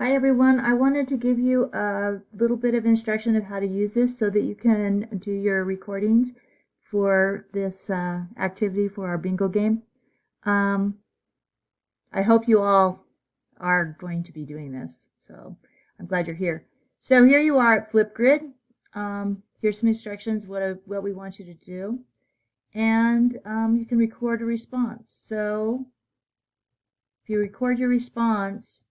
Hi everyone, I wanted to give you a little bit of instruction of how to use this so that you can do your recordings for this activity for our bingo game. I hope you all are going to be doing this, so I'm glad you're here. So here you are at Flipgrid. Here's some instructions what we want you to do, and you can record a response. So if you record your response,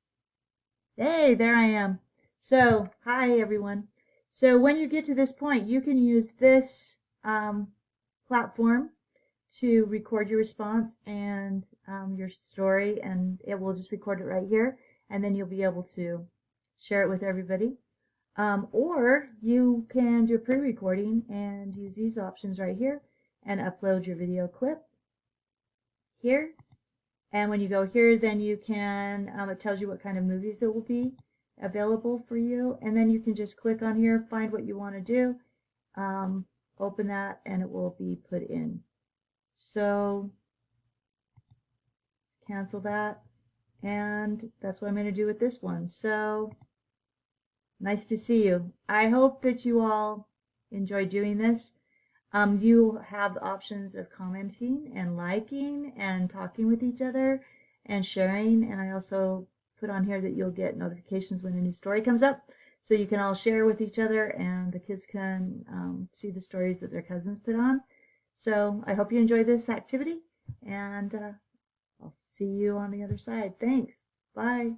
hey, there I am. So, hi everyone. So when you get to this point, you can use this platform to record your response and your story, and it will just record it right here, and then you'll be able to share it with everybody. Or you can do a pre-recording and use these options right here and upload your video clip here. And when you go here, then you can, it tells you what kind of movies there will be available for you. And then you can just click on here, find what you want to do, open that, and it will be put in. So let's cancel that. And that's what I'm going to do with this one. So nice to see you. I hope that you all enjoy doing this. You have the options of commenting and liking and talking with each other and sharing. And I also put on here that you'll get notifications when a new story comes up. So you can all share with each other and the kids can see the stories that their cousins put on. So I hope you enjoy this activity, and I'll see you on the other side. Thanks. Bye.